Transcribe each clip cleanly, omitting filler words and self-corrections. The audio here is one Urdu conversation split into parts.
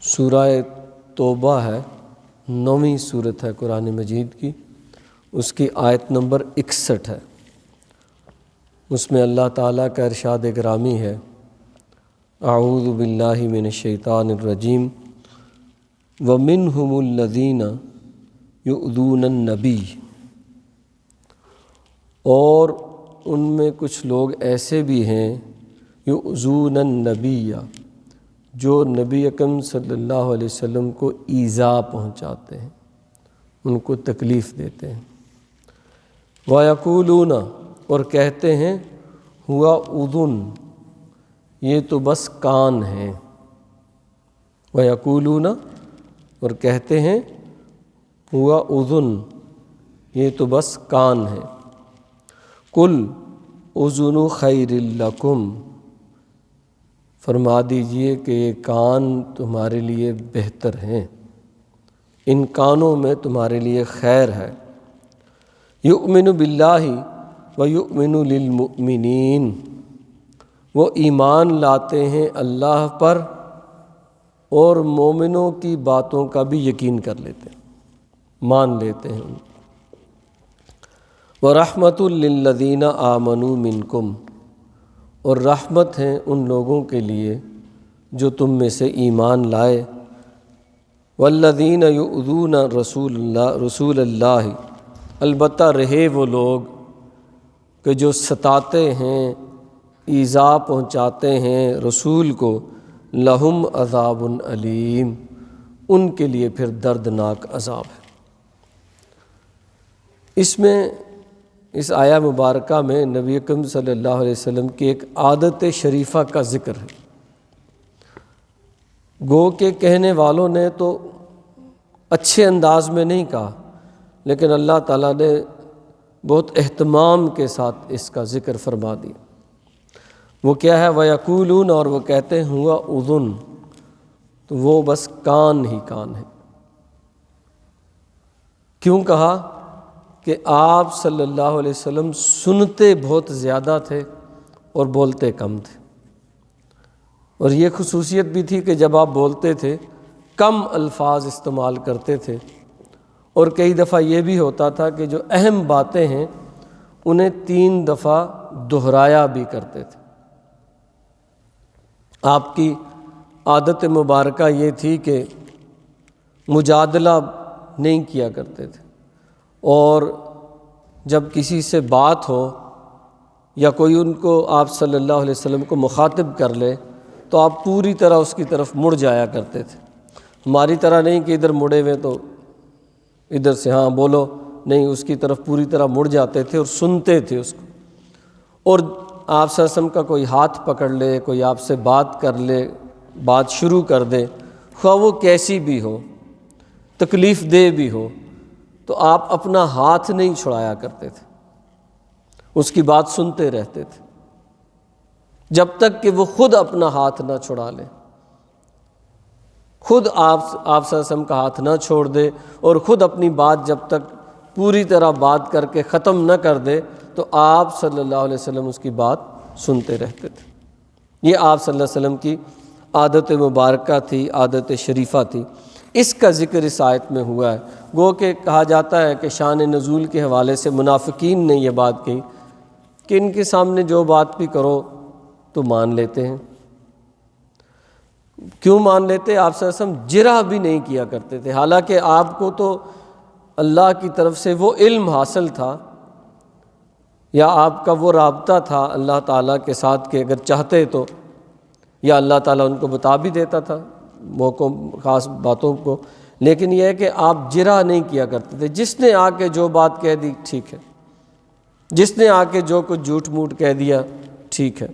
سورہ توبہ ہے، 9ویں سورت ہے قرآن مجید کی، اس کی آیت نمبر 61 ہے۔ اس میں اللہ تعالیٰ کا ارشاد گرامی ہے، اعوذ باللہ من الشیطان الرجیم وَمِنْهُمُ الَّذِينَ يُؤْذُونَ النَّبِيَّ، اور ان میں کچھ لوگ ایسے بھی ہیں یؤذون النبی، جو نبی اکرم صلی اللہ علیہ وسلم کو ایذا پہنچاتے ہیں، ان کو تکلیف دیتے ہیں۔ وَيَقُولُونَ، اور کہتے ہیں ہوا اذن، یہ تو بس کان ہیں۔ وَيَقُولُونَ، اور کہتے ہیں ہوا اذن، یہ تو بس کان ہے۔ قُلْ اذن خیر لکم، فرما دیجئے کہ یہ کان تمہارے لیے بہتر ہیں، ان کانوں میں تمہارے لیے خیر ہے۔ یؤمن باللہ ویؤمن للمؤمنین، وہ ایمان لاتے ہیں اللہ پر اور مومنوں کی باتوں کا بھی یقین کر لیتے ہیں، مان لیتے ہیں۔ وَرَحْمَةٌ لِّلَّذِينَ آمَنُوا مِنْكُمْ، اور رحمت ہیں ان لوگوں کے لیے جو تم میں سے ایمان لائے۔ وَالَّذِينَ يُؤْذُونَ رسول اللہ، البتہ رہے وہ لوگ کہ جو ستاتے ہیں، ایذا پہنچاتے ہیں رسول کو، لہم عذاب علیم، ان کے لیے پھر دردناک عذاب ہے۔ اس میں، اس آیہ مبارکہ میں نبی اکرم صلی اللہ علیہ وسلم کی ایک عادت شریفہ کا ذکر ہے۔ گو کہ کہنے والوں نے تو اچھے انداز میں نہیں کہا، لیکن اللہ تعالیٰ نے بہت اہتمام کے ساتھ اس کا ذکر فرما دیا۔ وہ کیا ہے؟ وَيَقُولُونَ، اور وہ کہتے ہیں ہوا اذن، تو وہ بس کان ہی کان ہے۔ کیوں کہا؟ کہ آپ صلی اللہ علیہ وسلم سنتے بہت زیادہ تھے اور بولتے کم تھے، اور یہ خصوصیت بھی تھی کہ جب آپ بولتے تھے کم الفاظ استعمال کرتے تھے، اور کئی دفعہ یہ بھی ہوتا تھا کہ جو اہم باتیں ہیں انہیں 3 دفعہ دہرایا بھی کرتے تھے۔ آپ کی عادت مبارکہ یہ تھی کہ مجادلہ نہیں کیا کرتے تھے، اور جب کسی سے بات ہو یا کوئی ان کو آپ صلی اللہ علیہ وسلم کو مخاطب کر لے تو آپ پوری طرح اس کی طرف مڑ جایا کرتے تھے۔ ہماری طرح نہیں کہ ادھر مڑے ہوئے تو ادھر سے ہاں بولو، نہیں، اس کی طرف پوری طرح مڑ جاتے تھے اور سنتے تھے اس کو۔ اور آپ صلی اللہ علیہ وسلم کا کوئی ہاتھ پکڑ لے، کوئی آپ سے بات کر لے، بات شروع کر دے، خواہ وہ کیسی بھی ہو، تکلیف دہ بھی ہو، تو آپ اپنا ہاتھ نہیں چھڑایا کرتے تھے، اس کی بات سنتے رہتے تھے جب تک کہ وہ خود اپنا ہاتھ نہ چھڑا لے، خود آپ صلی اللہ علیہ وسلم کا ہاتھ نہ چھوڑ دے، اور خود اپنی بات جب تک پوری طرح بات کر کے ختم نہ کر دے تو آپ صلی اللہ علیہ وسلم اس کی بات سنتے رہتے تھے۔ یہ آپ صلی اللہ علیہ وسلم کی عادت مبارکہ تھی، عادت شریفہ تھی۔ اس کا ذکر اس آیت میں ہوا ہے۔ گو کہ کہا جاتا ہے کہ شان نزول کے حوالے سے منافقین نے یہ بات کہی کہ ان کے سامنے جو بات بھی کرو تو مان لیتے ہیں۔ کیوں مان لیتے؟ آپ صلی اللہ علیہ وسلم جرح بھی نہیں کیا کرتے تھے، حالانکہ آپ کو تو اللہ کی طرف سے وہ علم حاصل تھا، یا آپ کا وہ رابطہ تھا اللہ تعالیٰ کے ساتھ کہ اگر چاہتے تو، یا اللہ تعالیٰ ان کو بتا بھی دیتا تھا موقعوں، خاص باتوں کو، لیکن یہ ہے کہ آپ جرح نہیں کیا کرتے تھے۔ جس نے آ کے جو بات کہہ دی ٹھیک ہے، جس نے آ کے جو کچھ جھوٹ موٹ کہہ دیا ٹھیک ہے،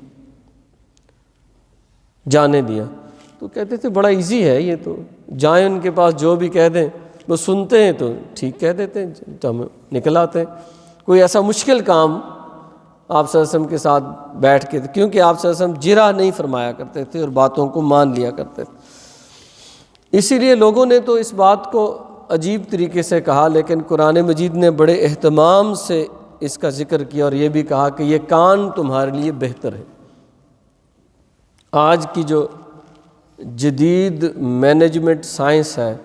جانے دیا۔ تو کہتے تھے بڑا ایزی ہے یہ، تو جائیں ان کے پاس جو بھی کہہ دیں، وہ سنتے ہیں تو ٹھیک کہہ دیتے ہیں، تو ہم نکل آتے ہیں۔ کوئی ایسا مشکل کام آپ صلی اللہ علیہ وسلم کے ساتھ بیٹھ کے، کیونکہ آپ صلی اللہ علیہ وسلم جرح نہیں فرمایا کرتے تھے اور باتوں کو مان لیا کرتے تھے۔ اسی لیے لوگوں نے تو اس بات کو عجیب طریقے سے کہا، لیکن قرآن مجید نے بڑے اہتمام سے اس کا ذکر کیا، اور یہ بھی کہا کہ یہ کان تمہارے لیے بہتر ہے۔ آج کی جو جدید مینجمنٹ سائنس ہے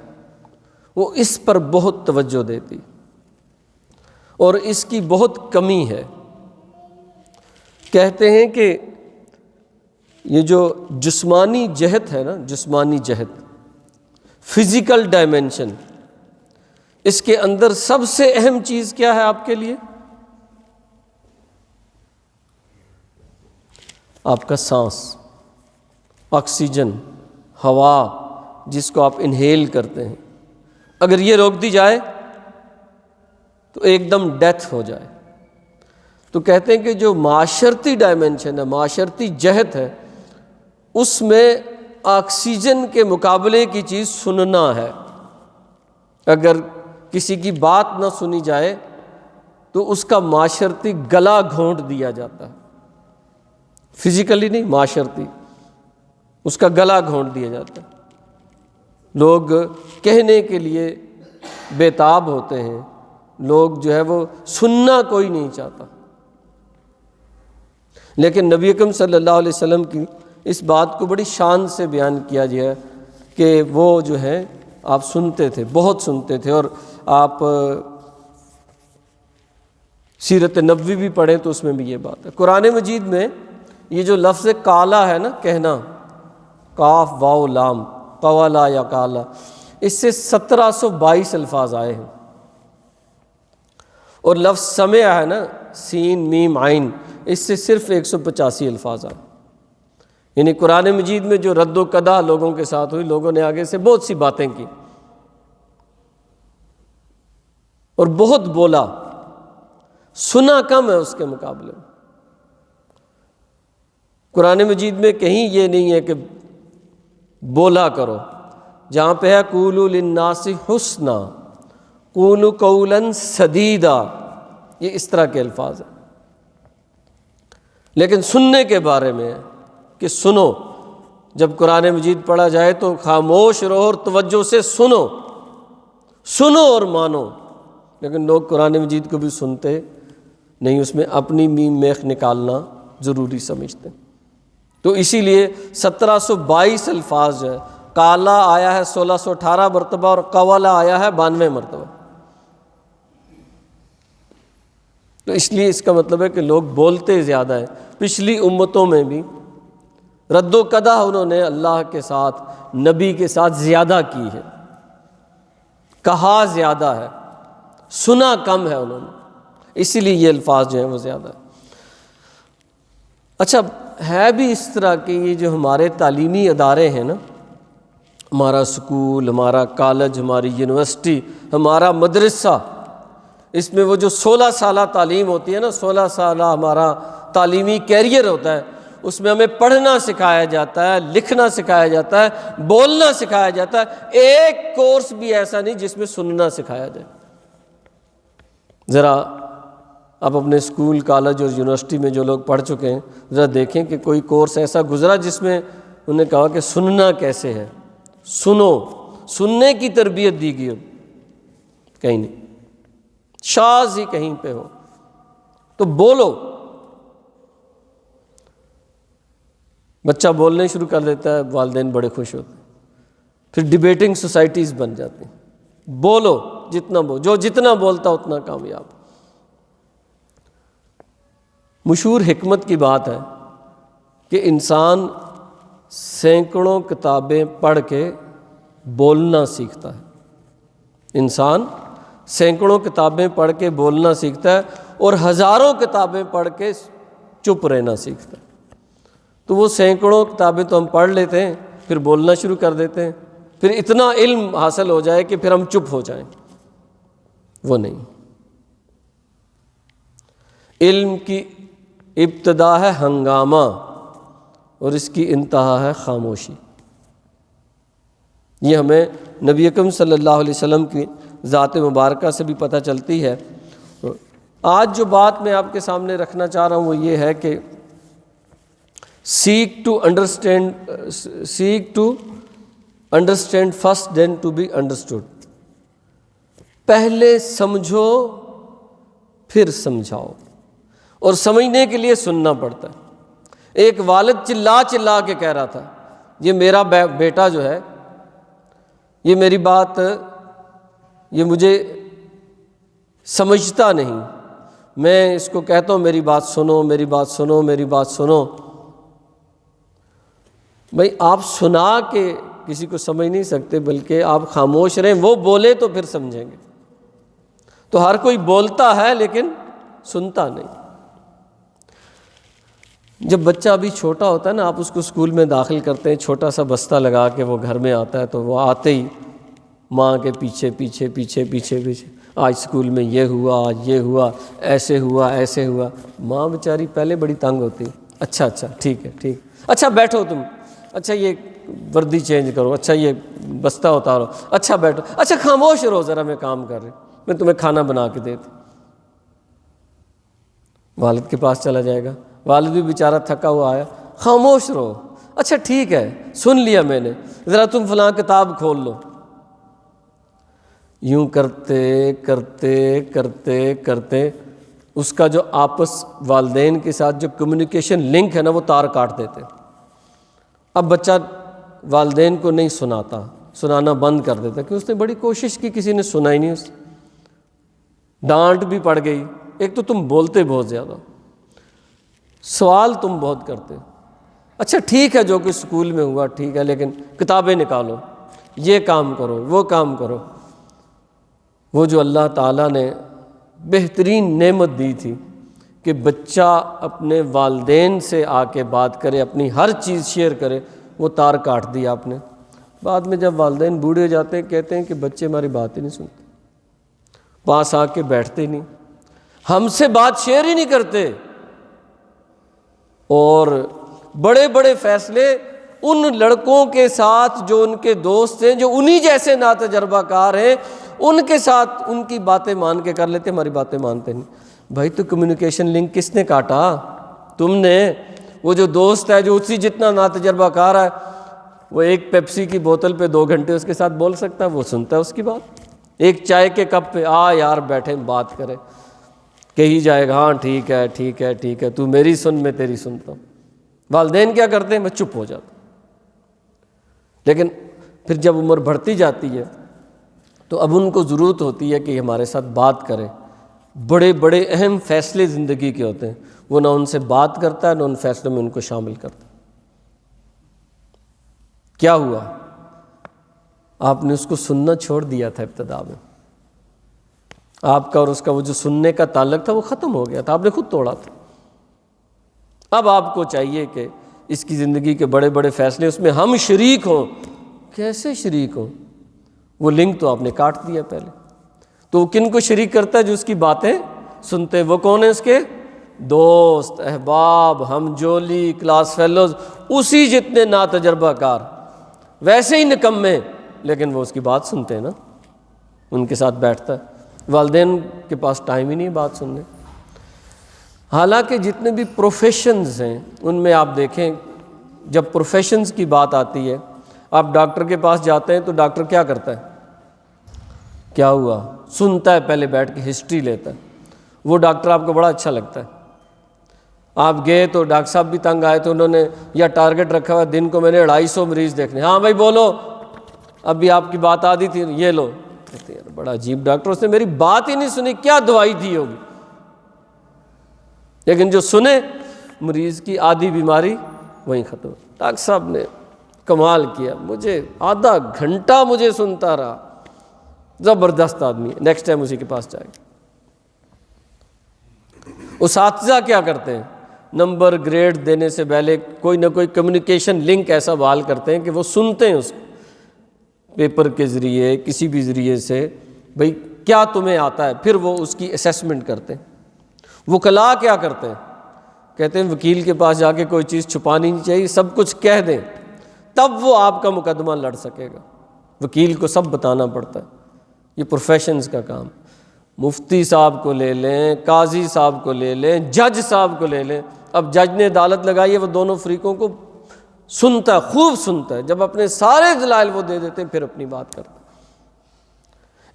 وہ اس پر بہت توجہ دیتی اور اس کی بہت کمی ہے۔ کہتے ہیں کہ یہ جو جسمانی جہت ہے نا، جسمانی جہت، فزیکل ڈائمنشن، اس کے اندر سب سے اہم چیز کیا ہے آپ کے لیے؟ آپ کا سانس، آکسیجن، ہوا جس کو آپ انہیل کرتے ہیں، اگر یہ روک دی جائے تو ایک دم ڈیتھ ہو جائے۔ تو کہتے ہیں کہ جو معاشرتی ڈائمنشن ہے، معاشرتی جہت ہے، اس میں آکسیجن کے مقابلے کی چیز سننا ہے۔ اگر کسی کی بات نہ سنی جائے تو اس کا معاشرتی گلا گھونٹ دیا جاتا ہے، فزیکلی نہیں، معاشرتی، اس کا گلا گھونٹ دیا جاتا ہے۔ لوگ کہنے کے لیے بےتاب ہوتے ہیں، لوگ جو ہے وہ سننا کوئی نہیں چاہتا۔ لیکن نبی اکرم صلی اللہ علیہ وسلم کی اس بات کو بڑی شان سے بیان کیا گیا ہے کہ وہ جو ہے آپ سنتے تھے، بہت سنتے تھے۔ اور آپ سیرت نبوی بھی پڑھیں تو اس میں بھی یہ بات ہے۔ قرآن مجید میں یہ جو لفظ کالا ہے نا، کہنا، کاف واو لام، قوالا یا کالا، اس سے 1722 الفاظ آئے ہیں۔ اور لفظ سمع ہے نا، سین میم عین، اس سے صرف 185 الفاظ آئے۔ یعنی قرآن مجید میں جو رد و قدح لوگوں کے ساتھ ہوئی، لوگوں نے آگے سے بہت سی باتیں کی اور بہت بولا، سنا کم ہے اس کے مقابلے میں۔ قرآن مجید میں کہیں یہ نہیں ہے کہ بولا کرو، جہاں پہ ہے قولوا للناس حسنا، قولوا قولا سدیدا، یہ اس طرح کے الفاظ ہیں۔ لیکن سننے کے بارے میں ہے کہ سنو، جب قرآن مجید پڑھا جائے تو خاموش رہو اور توجہ سے سنو، سنو اور مانو۔ لیکن لوگ قرآن مجید کو بھی سنتے نہیں، اس میں اپنی میم میخ نکالنا ضروری سمجھتے۔ تو اسی لیے 1722 الفاظ جو ہے، کالا آیا ہے 1618 مرتبہ اور قوالا آیا ہے 92 مرتبہ۔ تو اس لیے اس کا مطلب ہے کہ لوگ بولتے زیادہ ہیں۔ پچھلی امتوں میں بھی رد و قدح انہوں نے اللہ کے ساتھ، نبی کے ساتھ زیادہ کی ہے، کہا زیادہ ہے، سنا کم ہے انہوں نے، اسی لیے یہ الفاظ جو ہیں وہ زیادہ ہے۔ اچھا، ہے بھی اس طرح کہ یہ جو ہمارے تعلیمی ادارے ہیں نا، ہمارا سکول، ہمارا کالج، ہماری یونیورسٹی، ہمارا مدرسہ، اس میں وہ جو 16 سالہ تعلیم ہوتی ہے نا، 16 سالہ ہمارا تعلیمی کیریئر ہوتا ہے، اس میں ہمیں پڑھنا سکھایا جاتا ہے، لکھنا سکھایا جاتا ہے، بولنا سکھایا جاتا ہے۔ ایک کورس بھی ایسا نہیں جس میں سننا سکھایا جائے۔ ذرا آپ اپنے اسکول، کالج اور یونیورسٹی میں جو لوگ پڑھ چکے ہیں، ذرا دیکھیں کہ کوئی کورس ایسا گزرا جس میں انہوں نے کہا کہ سننا کیسے ہے، سنو، سننے کی تربیت دی گئی ہو، کہیں نہیں، شاذ ہی کہیں پہ ہو تو بولو۔ بچہ بولنے شروع کر دیتا ہے، والدین بڑے خوش ہوتے ہیں، پھر ڈیبیٹنگ سوسائٹیز بن جاتی ہیں۔ بولو، جتنا جو جتنا بولتا اتنا کامیاب۔ مشہور حکمت کی بات ہے کہ انسان سینکڑوں کتابیں پڑھ کے بولنا سیکھتا ہے۔ انسان سینکڑوں کتابیں پڑھ کے بولنا سیکھتا ہے اور ہزاروں کتابیں پڑھ کے چپ رہنا سیکھتا ہے۔ تو وہ سینکڑوں کتابیں تو ہم پڑھ لیتے ہیں، پھر بولنا شروع کر دیتے ہیں، پھر اتنا علم حاصل ہو جائے کہ پھر ہم چپ ہو جائیں، وہ نہیں۔ علم کی ابتدا ہے ہنگامہ اور اس کی انتہا ہے خاموشی۔ یہ ہمیں نبی اکرم صلی اللہ علیہ وسلم کی ذات مبارکہ سے بھی پتہ چلتی ہے۔ آج جو بات میں آپ کے سامنے رکھنا چاہ رہا ہوں وہ یہ ہے کہ seek to understand first then to be understood۔ پہلے سمجھو پھر سمجھاؤ، اور سمجھنے کے لیے سننا پڑتا ہے۔ ایک والد چلا چلا کے کہہ رہا تھا، یہ میرا بیٹا جو ہے یہ میری بات یہ مجھے سمجھتا نہیں، میں اس کو کہتا ہوں میری بات سنو، میری بات سنو، میری بات سنو۔ بھائی آپ سنا کے کسی کو سمجھ نہیں سکتے، بلکہ آپ خاموش رہیں، وہ بولے تو پھر سمجھیں گے۔ تو ہر کوئی بولتا ہے لیکن سنتا نہیں۔ جب بچہ ابھی چھوٹا ہوتا ہے نا، آپ اس کو اسکول میں داخل کرتے ہیں، چھوٹا سا بستہ لگا کے وہ گھر میں آتا ہے، تو وہ آتے ہی ماں کے پیچھے پیچھے پیچھے پیچھے پیچھے، آج اسکول میں یہ ہوا، آج یہ ہوا، ایسے ہوا، ایسے ہوا۔ ماں بیچاری پہلے بڑی تنگ ہوتی، اچھا اچھا ٹھیک ہے ٹھیک، اچھا بیٹھو تم، اچھا یہ وردی چینج کرو، اچھا یہ بستہ اتارو، اچھا بیٹھو، اچھا خاموش رہو ذرا، میں کام کر رہی ہوں، میں تمہیں کھانا بنا کے دیتی۔ والد کے پاس چلا جائے گا، والد بھی بیچارہ تھکا ہوا آیا، خاموش رہو، اچھا ٹھیک ہے سن لیا میں نے، ذرا تم فلاں کتاب کھول لو۔ یوں کرتے کرتے کرتے کرتے اس کا جو آپس والدین کے ساتھ جو کمیونیکیشن لنک ہے نا، وہ تار کاٹ دیتے۔ اب بچہ والدین کو نہیں سنانا بند کر دیتا کہ اس نے بڑی کوشش کی، کسی نے سنا ہی نہیں، اس ڈانٹ بھی پڑ گئی۔ ایک تو تم بولتے بہت زیادہ، سوال تم بہت کرتے، اچھا ٹھیک ہے جو کچھ اسکول میں ہوا ٹھیک ہے، لیکن کتابیں نکالو، یہ کام کرو، وہ کام کرو۔ وہ جو اللہ تعالیٰ نے بہترین نعمت دی تھی کہ بچہ اپنے والدین سے آ کے بات کرے، اپنی ہر چیز شیئر کرے، وہ تار کاٹ دیا آپ نے۔ بعد میں جب والدین بوڑھے ہو جاتے ہیں کہتے ہیں کہ بچے ہماری بات ہی نہیں سنتے، پاس آ کے بیٹھتے نہیں، ہم سے بات شیئر ہی نہیں کرتے، اور بڑے بڑے فیصلے ان لڑکوں کے ساتھ جو ان کے دوست ہیں، جو انہی جیسے ناتجربہ کار ہیں، ان کے ساتھ ان کی باتیں مان کے کر لیتے، ہماری باتیں مانتے نہیں۔ بھائی تو کمیونیکیشن لنک کس نے کاٹا؟ تم نے۔ وہ جو دوست ہے جو اسی جتنا ناتجربہ کار ہے، وہ ایک پیپسی کی بوتل پہ 2 گھنٹے اس کے ساتھ بول سکتا ہے، وہ سنتا ہے اس کی بات۔ ایک چائے کے کپ پہ آ یار بیٹھے بات کرے، کہی جائے گا ہاں ٹھیک ہے ٹھیک ہے ٹھیک ہے، تو میری سن میں تیری سنتا ہوں۔ والدین کیا کرتے ہیں؟ میں چپ ہو جاتا ہوں۔ لیکن پھر جب عمر بڑھتی جاتی ہے تو اب ان کو ضرورت ہوتی ہے کہ ہمارے ساتھ بات کریں۔ بڑے بڑے اہم فیصلے زندگی کے ہوتے ہیں، وہ نہ ان سے بات کرتا ہے، نہ ان فیصلوں میں ان کو شامل کرتا ہے۔ کیا ہوا؟ آپ نے اس کو سننا چھوڑ دیا تھا ابتدا میں، آپ کا اور اس کا وہ جو سننے کا تعلق تھا وہ ختم ہو گیا تھا، آپ نے خود توڑا تھا۔ اب آپ کو چاہیے کہ اس کی زندگی کے بڑے بڑے فیصلے اس میں ہم شریک ہوں۔ کیسے شریک ہوں؟ وہ لنک تو آپ نے کاٹ دیا پہلے۔ تو وہ کن کو شریک کرتا ہے؟ جو اس کی باتیں سنتے ہیں۔ وہ کون ہیں اس کے؟ دوست، احباب، ہم جولی، کلاس فیلوز، اسی جتنے ناتجربہ کار، ویسے ہی نکمے، لیکن وہ اس کی بات سنتے ہیں نا، ان کے ساتھ بیٹھتا ہے۔ والدین کے پاس ٹائم ہی نہیں بات سننے۔ حالانکہ جتنے بھی پروفیشنز ہیں ان میں آپ دیکھیں، جب پروفیشنز کی بات آتی ہے، آپ ڈاکٹر کے پاس جاتے ہیں تو ڈاکٹر کیا کرتا ہے؟ کیا ہوا؟ سنتا ہے، پہلے بیٹھ کے ہسٹری لیتا ہے۔ وہ ڈاکٹر آپ کو بڑا اچھا لگتا ہے۔ آپ گئے تو ڈاکٹر صاحب بھی تنگ آئے تو انہوں نے یا ٹارگٹ رکھا ہوا دن کو میں نے 250 مریض دیکھنے، ہاں بھائی بولو، اب بھی آپ کی بات آدھی تھی، یہ لو۔ کہتے ہیں بڑا عجیب ڈاکٹر، اس نے میری بات ہی نہیں سنی، کیا دوائی دی ہوگی؟ لیکن جو سنے، مریض کی آدھی بیماری وہیں ختم۔ ڈاکٹر صاحب نے کمال کیا، مجھے آدھا گھنٹہ مجھے سنتا رہا، زبردست آدمی ہے، نیکسٹ ٹائم اسی کے پاس جائے گا۔ اساتذہ کیا کرتے ہیں؟ نمبر گریڈ دینے سے پہلے کوئی نہ کوئی کمیونیکیشن لنک ایسا بحال کرتے ہیں کہ وہ سنتے ہیں اس کو، پیپر کے ذریعے، کسی بھی ذریعے سے، بھئی کیا تمہیں آتا ہے، پھر وہ اس کی اسیسمنٹ کرتے ہیں۔ وکلاء کیا کرتے ہیں؟ کہتے ہیں وکیل کے پاس جا کے کوئی چیز چھپانی نہیں چاہیے، سب کچھ کہہ دیں، تب وہ آپ کا مقدمہ لڑ سکے گا۔ وکیل کو سب بتانا پڑتا ہے، یہ پروفیشنز کا کام۔ مفتی صاحب کو لے لیں، قاضی صاحب کو لے لیں، جج صاحب کو لے لیں، اب جج نے عدالت لگائی ہے، وہ دونوں فریقوں کو سنتا ہے، خوب سنتا ہے، جب اپنے سارے دلائل وہ دے دیتے ہیں پھر اپنی بات کرتا ہے۔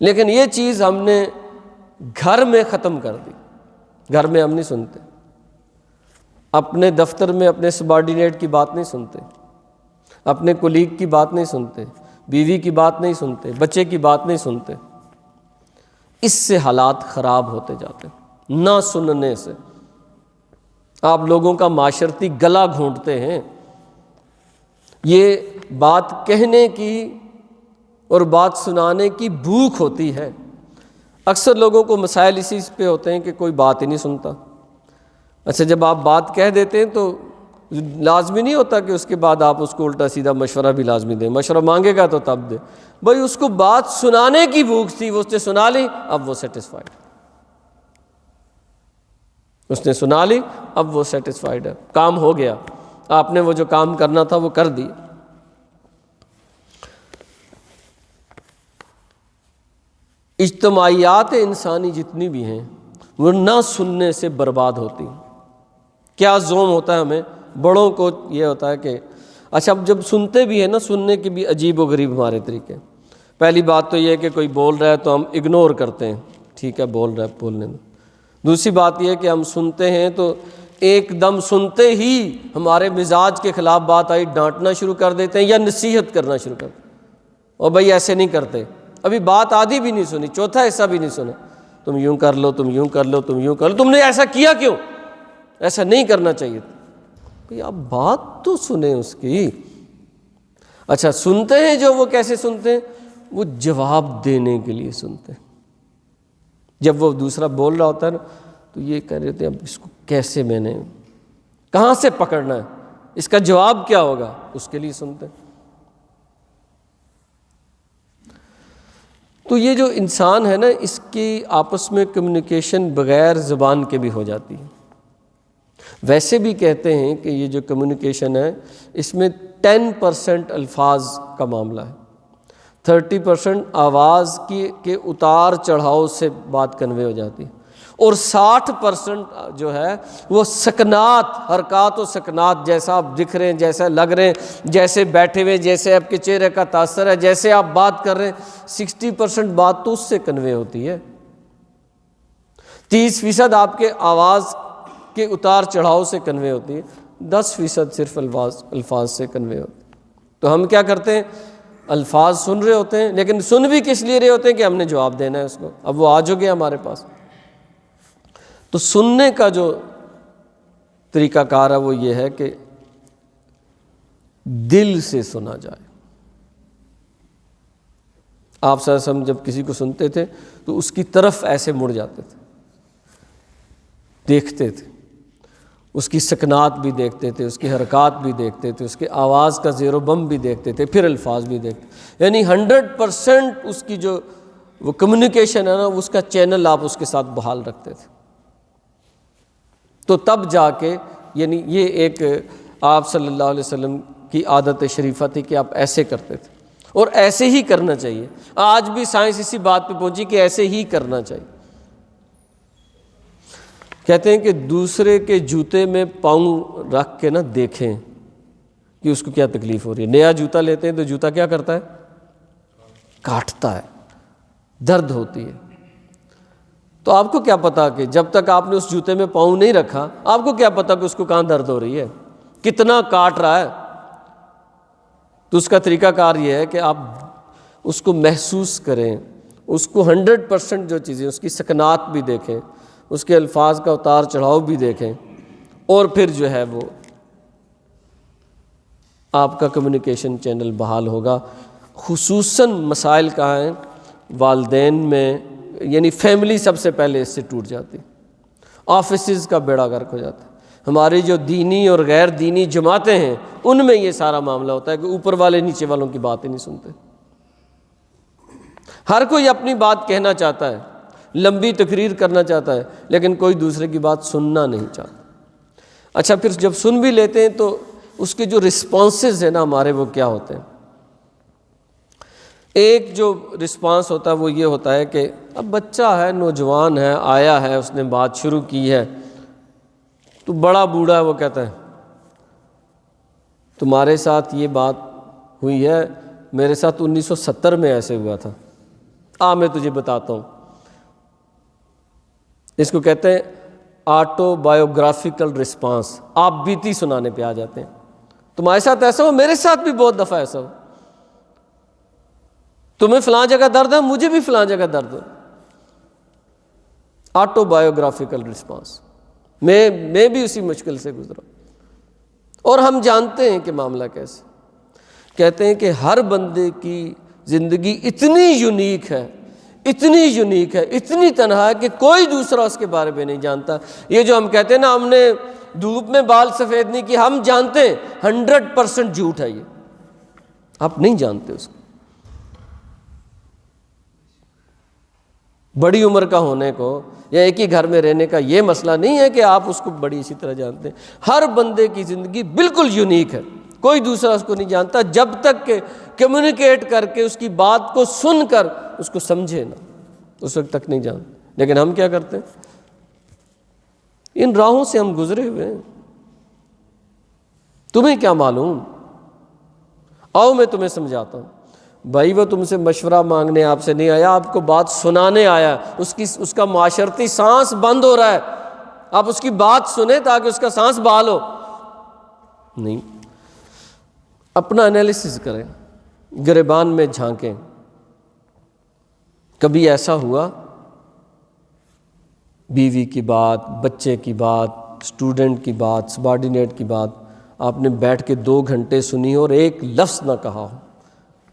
لیکن یہ چیز ہم نے گھر میں ختم کر دی، گھر میں ہم نہیں سنتے، اپنے دفتر میں اپنے سبارڈینیٹ کی بات نہیں سنتے، اپنے کولیگ کی بات نہیں سنتے، بیوی کی بات نہیں سنتے، بچے کی بات نہیں سنتے۔ اس سے حالات خراب ہوتے جاتے ہیں، نہ سننے سے۔ آپ لوگوں کا معاشرتی گلا گھونٹتے ہیں۔ یہ بات کہنے کی اور بات سنانے کی بھوک ہوتی ہے۔ اکثر لوگوں کو مسائل اسی پہ ہوتے ہیں کہ کوئی بات ہی نہیں سنتا۔ اچھا، جب آپ بات کہہ دیتے ہیں تو لازمی نہیں ہوتا کہ اس کے بعد آپ اس کو الٹا سیدھا مشورہ بھی لازمی دیں۔ مشورہ مانگے گا تو تب دیں۔ بھائی اس کو بات سنانے کی بھوک تھی، وہ اس نے سنا لی، اب وہ سیٹسفائیڈ، اس نے سنا لی، اب وہ سیٹسفائیڈ ہے، کام ہو گیا، آپ نے وہ جو کام کرنا تھا وہ کر دیا۔ اجتماعیات انسانی جتنی بھی ہیں وہ نہ سننے سے برباد ہوتی ہیں۔ کیا زوم ہوتا ہے ہمیں بڑوں کو، یہ ہوتا ہے کہ اچھا اب جب سنتے بھی ہیں نا، سننے کے بھی عجیب و غریب ہمارے طریقے۔ پہلی بات تو یہ ہے کہ کوئی بول رہا ہے تو ہم اگنور کرتے ہیں، ٹھیک ہے بول رہا ہے بولنے دو۔ دوسری بات یہ ہے کہ ہم سنتے ہیں تو ایک دم سنتے ہی ہمارے مزاج کے خلاف بات آئی ڈانٹنا شروع کر دیتے ہیں یا نصیحت کرنا شروع کر دیتے ہیں، اور بھائی ایسے نہیں کرتے، ابھی بات آدھی بھی نہیں سنی، چوتھا حصہ بھی نہیں سنا، تم یوں کر لو، تم یوں کر لو، تم یوں کر لو، تم نے ایسا کیا کیوں، ایسا نہیں کرنا چاہیے تھا۔ بھئی آپ بات تو سنیں اس کی۔ اچھا سنتے ہیں جو، وہ کیسے سنتے ہیں؟ وہ جواب دینے کے لیے سنتے ہیں۔ جب وہ دوسرا بول رہا ہوتا ہے نا تو یہ کہہ رہے ہوتے ہیں اب اس کو کیسے، میں نے کہاں سے پکڑنا ہے، اس کا جواب کیا ہوگا، اس کے لیے سنتے ہیں۔ تو یہ جو انسان ہے نا، اس کی آپس میں کمیونیکیشن بغیر زبان کے بھی ہو جاتی ہے۔ ویسے بھی کہتے ہیں کہ یہ جو کمیونیکیشن ہے اس میں 10% الفاظ کا معاملہ ہے، 30% آواز کے اتار چڑھاؤ سے بات کنوے ہو جاتی ہے، اور 60% جو ہے وہ سکنات، حرکات و سکنات، جیسا آپ دکھ رہے ہیں، جیسا لگ رہے ہیں، جیسے بیٹھے ہوئے، جیسے آپ کے چہرے کا تاثر ہے، جیسے آپ بات کر رہے ہیں، 60% بات تو اس سے کنوے ہوتی ہے۔ 30% آپ کے آواز کے اتار چڑھاؤ سے کنوے ہوتی ہے، 10% صرف الفاظ سے کنوے ہوتی ہے۔ تو ہم کیا کرتے ہیں، الفاظ سن رہے ہوتے ہیں، لیکن سن بھی کس لیے رہے ہوتے ہیں کہ ہم نے جواب دینا ہے اس کو، اب وہ آ جو گیا ہمارے پاس۔ تو سننے کا جو طریقہ کار ہے وہ یہ ہے کہ دل سے سنا جائے۔ آپ صلی اللہ علیہ وسلم جب کسی کو سنتے تھے تو اس کی طرف ایسے مڑ جاتے تھے، دیکھتے تھے، اس کی سکنات بھی دیکھتے تھے، اس کی حرکات بھی دیکھتے تھے، اس کے آواز کا زیر و بم بھی دیکھتے تھے، پھر الفاظ بھی دیکھتے، یعنی 100% اس کی جو وہ کمیونیکیشن ہے نا، اس کا چینل آپ اس کے ساتھ بحال رکھتے تھے۔ تو تب جا کے، یعنی یہ ایک آپ صلی اللہ علیہ وسلم کی عادت شریفہ تھی کہ آپ ایسے کرتے تھے، اور ایسے ہی کرنا چاہیے۔ آج بھی سائنس اسی بات پہ پہنچی کہ ایسے ہی کرنا چاہیے۔ کہتے ہیں کہ دوسرے کے جوتے میں پاؤں رکھ کے نہ دیکھیں کہ اس کو کیا تکلیف ہو رہی ہے۔ نیا جوتا لیتے ہیں تو جوتا کیا کرتا ہے، کاٹتا ہے، درد ہوتی ہے۔ تو آپ کو کیا پتا کہ جب تک آپ نے اس جوتے میں پاؤں نہیں رکھا، آپ کو کیا پتا کہ اس کو کہاں درد ہو رہی ہے، کتنا کاٹ رہا ہے۔ تو اس کا طریقہ کار یہ ہے کہ آپ اس کو محسوس کریں، اس کو 100% جو چیزیں، اس کی سکنات بھی دیکھیں، اس کے الفاظ کا اتار چڑھاؤ بھی دیکھیں، اور پھر جو ہے وہ آپ کا کمیونیکیشن چینل بحال ہوگا۔ خصوصاً مسائل کہاں ہیں، والدین میں، یعنی فیملی سب سے پہلے اس سے ٹوٹ جاتی، آفیسز کا بیڑا غرق ہو جاتا ہے۔ ہماری جو دینی اور غیر دینی جماعتیں ہیں ان میں یہ سارا معاملہ ہوتا ہے کہ اوپر والے نیچے والوں کی بات ہی نہیں سنتے۔ ہر کوئی اپنی بات کہنا چاہتا ہے، لمبی تقریر کرنا چاہتا ہے، لیکن کوئی دوسرے کی بات سننا نہیں چاہتا۔ اچھا پھر جب سن بھی لیتے ہیں تو اس کے جو رسپانسز ہیں نا ہمارے، وہ کیا ہوتے ہیں؟ ایک جو رسپانس ہوتا ہے وہ یہ ہوتا ہے کہ اب بچہ ہے، نوجوان ہے، آیا ہے، اس نے بات شروع کی ہے، تو بڑا بوڑھا ہے، وہ کہتا ہے تمہارے ساتھ یہ بات ہوئی ہے، میرے ساتھ 1970 میں ایسے ہوا تھا، میں تجھے بتاتا ہوں۔ اس کو کہتے ہیں آٹو بایوگرافیکل رسپانس، آپ بیتی سنانے پہ آ جاتے ہیں۔ تمہارے ساتھ ایسا ہو، میرے ساتھ بھی بہت دفعہ ایسا ہو، تمہیں فلاں جگہ درد ہے، مجھے بھی فلاں جگہ درد ہے. Auto biographical response. میں بھی اسی مشکل سے گزرا، اور ہم جانتے ہیں کہ معاملہ کیسے. کہتے ہیں کہ ہر بندے کی زندگی اتنی یونیک ہے، اتنی یونیک ہے، اتنی تنہا ہے کہ کوئی دوسرا اس کے بارے میں نہیں جانتا. یہ جو ہم کہتے ہیں نا ہم نے دھوپ میں بال سفید نہیں کیے، ہم جانتے ہیں 100% جھوٹ ہے یہ، آپ نہیں جانتے اس کو. بڑی عمر کا ہونے کو یا ایک ہی گھر میں رہنے کا یہ مسئلہ نہیں ہے کہ آپ اس کو بڑی اسی طرح جانتے ہیں. ہر بندے کی زندگی بالکل یونیک ہے، کوئی دوسرا اس کو نہیں جانتا جب تک کہ کمیونیکیٹ کر کے اس کی بات کو سن کر اس کو سمجھے نا، اس وقت تک نہیں جانتے. لیکن ہم کیا کرتے ہیں؟ ان راہوں سے ہم گزرے ہوئے ہیں. تمہیں کیا معلوم؟ آؤ میں تمہیں سمجھاتا ہوں. بھائی وہ تم سے مشورہ مانگنے آپ سے نہیں آیا، آپ کو بات سنانے آیا. اس کا معاشرتی سانس بند ہو رہا ہے، آپ اس کی بات سنیں تاکہ اس کا سانس بحال ہو. نہیں، اپنا انالیسس کریں، گریبان میں جھانکیں. کبھی ایسا ہوا بیوی کی بات، بچے کی بات، اسٹوڈنٹ کی بات، سبارڈینیٹ کی بات آپ نے بیٹھ کے 2 گھنٹے سنی ہو اور ایک لفظ نہ کہا ہو،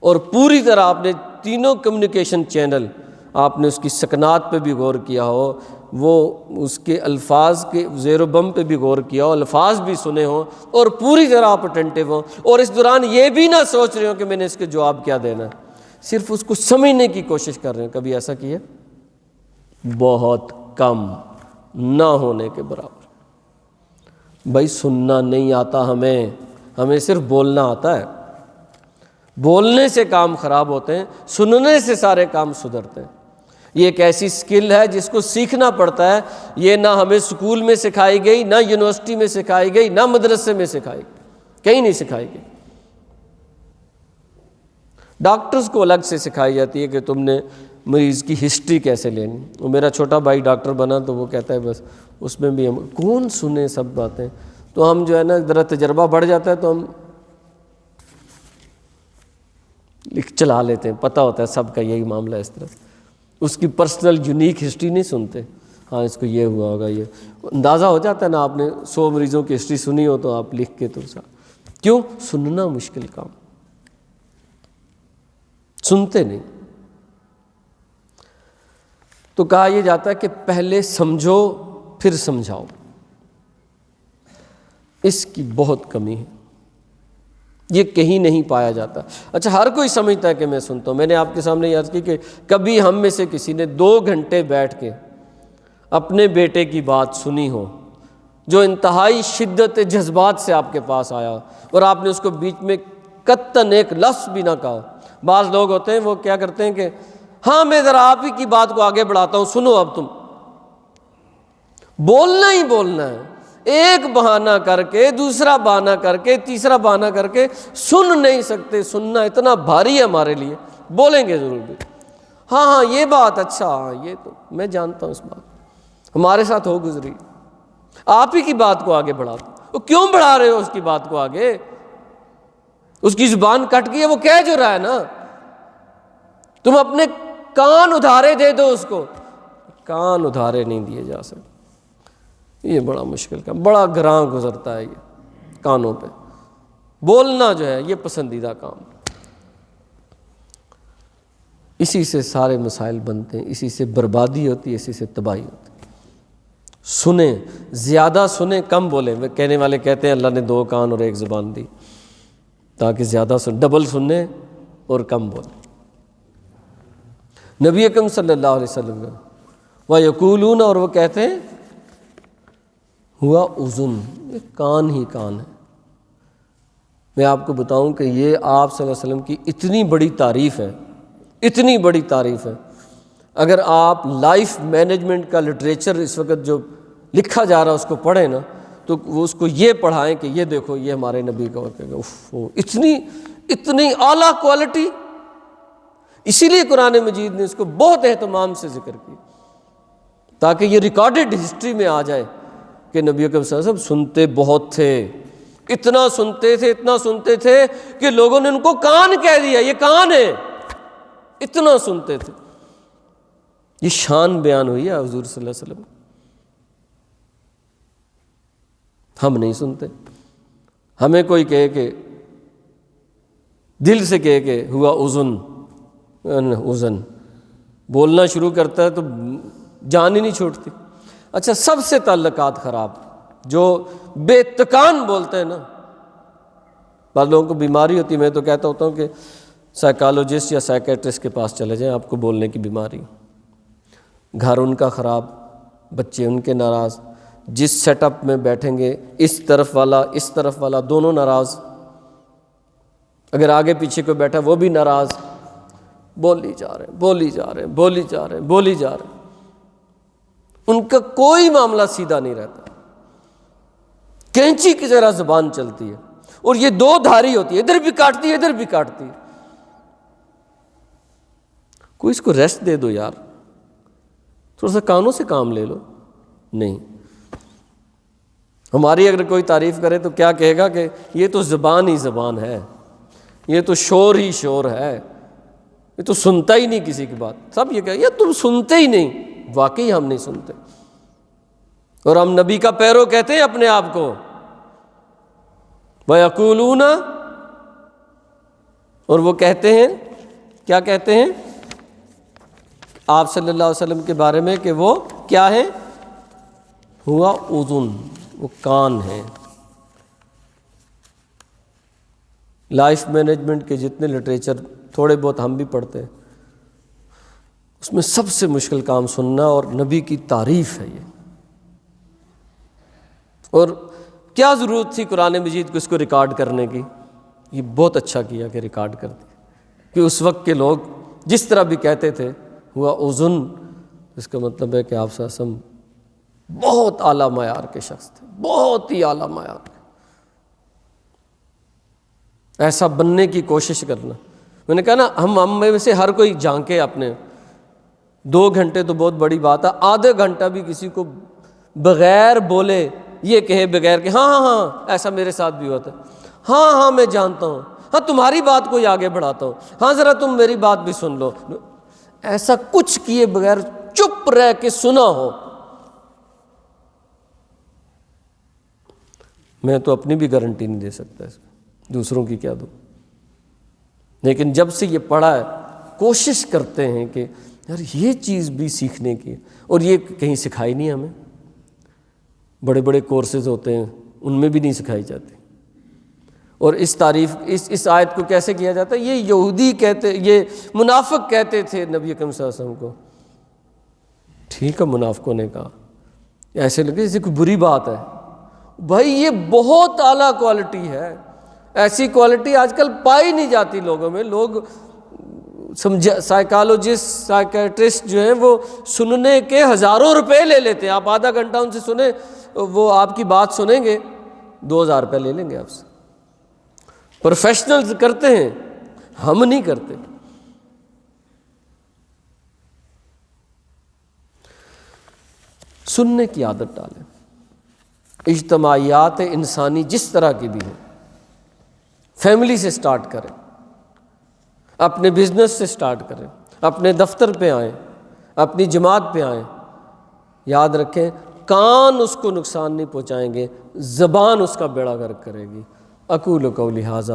اور پوری طرح آپ نے تینوں کمیونیکیشن چینل، آپ نے اس کی سکنات پہ بھی غور کیا ہو، وہ اس کے الفاظ کے زیر و بم پہ بھی غور کیا ہو، الفاظ بھی سنے ہوں، اور پوری طرح آپ اٹینٹیو ہوں، اور اس دوران یہ بھی نہ سوچ رہے ہو کہ میں نے اس کے جواب کیا دینا ہے، صرف اس کو سمجھنے کی کوشش کر رہے ہیں. کبھی ایسا کیا؟ بہت کم، نہ ہونے کے برابر. بھائی سننا نہیں آتا ہمیں صرف بولنا آتا ہے. بولنے سے کام خراب ہوتے ہیں، سننے سے سارے کام سدھرتے ہیں. یہ ایک ایسی سکل ہے جس کو سیکھنا پڑتا ہے. یہ نہ ہمیں اسکول میں سکھائی گئی، نہ یونیورسٹی میں سکھائی گئی، نہ مدرسے میں سکھائی گئی، کہیں نہیں سکھائی گئی. ڈاکٹرز کو الگ سے سکھائی جاتی ہے کہ تم نے مریض کی ہسٹری کیسے لینی. وہ میرا چھوٹا بھائی ڈاکٹر بنا تو وہ کہتا ہے بس اس میں بھی ہم کون سنے سب باتیں. تو ہم جو ہے نا ذرا تجربہ بڑھ جاتا ہے تو ہم چلا لیتے ہیں، پتہ ہوتا ہے سب کا یہی معاملہ ہے. اس طرح اس کی پرسنل یونیک ہسٹری نہیں سنتے. ہاں اس کو یہ ہوا ہوگا، یہ اندازہ ہو جاتا ہے نا. آپ نے 100 مریضوں کی ہسٹری سنی ہو تو آپ لکھ کے تو کیوں؟ سننا مشکل کام، سنتے نہیں. تو کہا یہ جاتا ہے کہ پہلے سمجھو پھر سمجھاؤ. اس کی بہت کمی ہے، یہ کہیں نہیں پایا جاتا. اچھا ہر کوئی سمجھتا ہے کہ میں سنتا ہوں. میں نے آپ کے سامنے یاد کی کہ کبھی ہم میں سے کسی نے 2 گھنٹے بیٹھ کے اپنے بیٹے کی بات سنی ہو جو انتہائی شدت جذبات سے آپ کے پاس آیا اور آپ نے اس کو بیچ میں قطعاً ایک لفظ بھی نہ کہا. بعض لوگ ہوتے ہیں وہ کیا کرتے ہیں کہ ہاں میں ذرا آپ ہی کی بات کو آگے بڑھاتا ہوں، سنو اب تم. بولنا ہی بولنا ہے، ایک بہانہ کر کے، دوسرا بہانہ کر کے، تیسرا بہانہ کر کے سن نہیں سکتے. سننا اتنا بھاری ہے ہمارے لیے. بولیں گے ضرور بھی، ہاں یہ بات، اچھا ہاں یہ تو میں جانتا ہوں، اس بات ہمارے ساتھ ہو گزری. آپ ہی کی بات کو آگے بڑھاتا ہوں. وہ کیوں بڑھا رہے ہو اس کی بات کو آگے؟ اس کی زبان کٹ گئی ہے، وہ کہہ جو رہا ہے نا. تم اپنے کان ادھارے دے دو اس کو. کان ادھارے نہیں دیے جا سکتے. یہ بڑا مشکل کام، بڑا گراں گزرتا ہے یہ کانوں پہ. بولنا جو ہے یہ پسندیدہ کام. اسی سے سارے مسائل بنتے ہیں، اسی سے بربادی ہوتی ہے، اسی سے تباہی ہوتی ہے. سنیں، زیادہ سنیں، کم بولیں. وہ کہنے والے کہتے ہیں اللہ نے 2 کان اور 1 زبان دی تاکہ زیادہ سن، ڈبل سنیں اور کم بولیں. نبی اکرم صلی اللہ علیہ وسلم وَيَقُولُونَ، اور وہ کہتے ہیں ہوا اذن، یہ کان ہی کان ہے. میں آپ کو بتاؤں کہ یہ آپ صلی اللہ علیہ وسلم کی اتنی بڑی تعریف ہے، اتنی بڑی تعریف ہے. اگر آپ لائف مینجمنٹ کا لٹریچر اس وقت جو لکھا جا رہا ہے اس کو پڑھیں نا تو وہ اس کو یہ پڑھائیں کہ یہ دیکھو یہ ہمارے نبی کا اتنی اعلیٰ کوالٹی. اسی لیے قرآن مجید نے اس کو بہت اہتمام سے ذکر کیا تاکہ یہ ریکارڈڈ ہسٹری میں آ جائے کہ نبی اکرم صلی اللہ علیہ وسلم سنتے بہت تھے، اتنا سنتے تھے کہ لوگوں نے ان کو کان کہہ دیا، یہ کان ہے، اتنا سنتے تھے۔ یہ شان بیان ہوئی ہے حضور صلی اللہ علیہ وسلم۔ ہم نہیں سنتے، ہمیں کوئی کہے کہ دل سے کہے کہ ہوا اذن بولنا شروع کرتا ہے تو جان ہی نہیں چھوٹتی۔ اچھا، سب سے تعلقات خراب جو بے تکان بولتے ہیں نا، بعض لوگوں کو بیماری ہوتی ہے، میں تو کہتا ہوتا ہوں کہ سائیکالوجسٹ یا سائیکیٹرسٹ کے پاس چلے جائیں، آپ کو بولنے کی بیماری۔ گھر ان کا خراب، بچے ان کے ناراض، جس سیٹ اپ میں بیٹھیں گے اس طرف والا دونوں ناراض، اگر آگے پیچھے کوئی بیٹھا وہ بھی ناراض، بولی جا رہے ہیں۔ ان کا کوئی معاملہ سیدھا نہیں رہتا، کینچی کی طرح زبان چلتی ہے، اور یہ دو دھاری ہوتی ہے، ادھر بھی کاٹتی ہے ادھر بھی کاٹتی ہے۔ کوئی اس کو ریسٹ دے دو یار، تھوڑا سا کانوں سے کام لے لو۔ نہیں، ہماری اگر کوئی تعریف کرے تو کیا کہے گا کہ یہ تو زبان ہی زبان ہے، یہ تو شور ہی شور ہے، یہ تو سنتا ہی نہیں کسی کی بات۔ سب یہ کہے یہ تم سنتے ہی نہیں۔ واقعی ہم نہیں سنتے، اور ہم نبی کا پیرو کہتے ہیں اپنے آپ کو۔ وَيَقُولُونَ، اور وہ کہتے ہیں، کیا کہتے ہیں آپ صلی اللہ علیہ وسلم کے بارے میں کہ وہ کیا ہے؟ ہوا اذن، وہ کان ہے۔ لائف مینجمنٹ کے جتنے لٹریچر تھوڑے بہت ہم بھی پڑھتے ہیں، اس میں سب سے مشکل کام سننا، اور نبی کی تعریف ہے یہ۔ اور کیا ضرورت تھی قرآن مجید کو اس کو ریکارڈ کرنے کی؟ یہ بہت اچھا کیا کہ ریکارڈ کر دیا، کہ اس وقت کے لوگ جس طرح بھی کہتے تھے ہوا اذن، اس کا مطلب ہے کہ آپ صلی اللہ علیہ وسلم بہت اعلیٰ معیار کے شخص تھے، بہت ہی اعلیٰ معیار کے۔ ایسا بننے کی کوشش کرنا۔ میں نے کہا نا، ہم میں سے ہر کوئی جھانکے اپنے 2 گھنٹے تو بہت بڑی بات ہے، آدھے گھنٹہ بھی کسی کو بغیر بولے یہ کہے، بغیر کہ ہاں ایسا میرے ساتھ بھی ہوتا ہے، ہاں میں جانتا ہوں، ہاں تمہاری بات کو آگے بڑھاتا ہوں، ہاں ذرا تم میری بات بھی سن لو، ایسا کچھ کیے بغیر چپ رہ کے سنا ہو۔ میں تو اپنی بھی گارنٹی نہیں دے سکتا اس میں، دوسروں کی کیا دوں۔ لیکن جب سے یہ پڑھا ہے، کوشش کرتے ہیں کہ یار یہ چیز بھی سیکھنے کی، اور یہ کہیں سکھائی نہیں ہمیں۔ بڑے بڑے کورسز ہوتے ہیں، ان میں بھی نہیں سکھائی جاتی۔ اور اس تعریف اس آیت کو کیسے کیا جاتا ہے؟ یہ یہودی کہتے، یہ منافق کہتے تھے نبی اکرم صلی اللہ علیہ وسلم کو۔ ٹھیک ہے، منافقوں نے کہا، ایسے لگے جیسے کوئی بری بات ہے۔ بھائی یہ بہت اعلیٰ کوالٹی ہے، ایسی کوالٹی آج کل پائی نہیں جاتی لوگوں میں۔ لوگ سائیکالوجسٹ، سائیکیٹرسٹ جو ہیں وہ سننے کے ہزاروں روپے لے لیتے ہیں۔ آپ آدھا گھنٹہ ان سے سنیں، وہ آپ کی بات سنیں گے، 2000 روپے لے لیں گے آپ سے۔ پروفیشنلز کرتے ہیں، ہم نہیں کرتے۔ سننے کی عادت ڈالیں۔ اجتماعیات انسانی جس طرح کی بھی ہیں، فیملی سے سٹارٹ کریں، اپنے بزنس سے سٹارٹ کریں، اپنے دفتر پہ آئیں، اپنی جماعت پہ آئیں۔ یاد رکھیں، کان اس کو نقصان نہیں پہنچائیں گے، زبان اس کا بیڑا غرق کرے گی۔ اقول قولی ھذا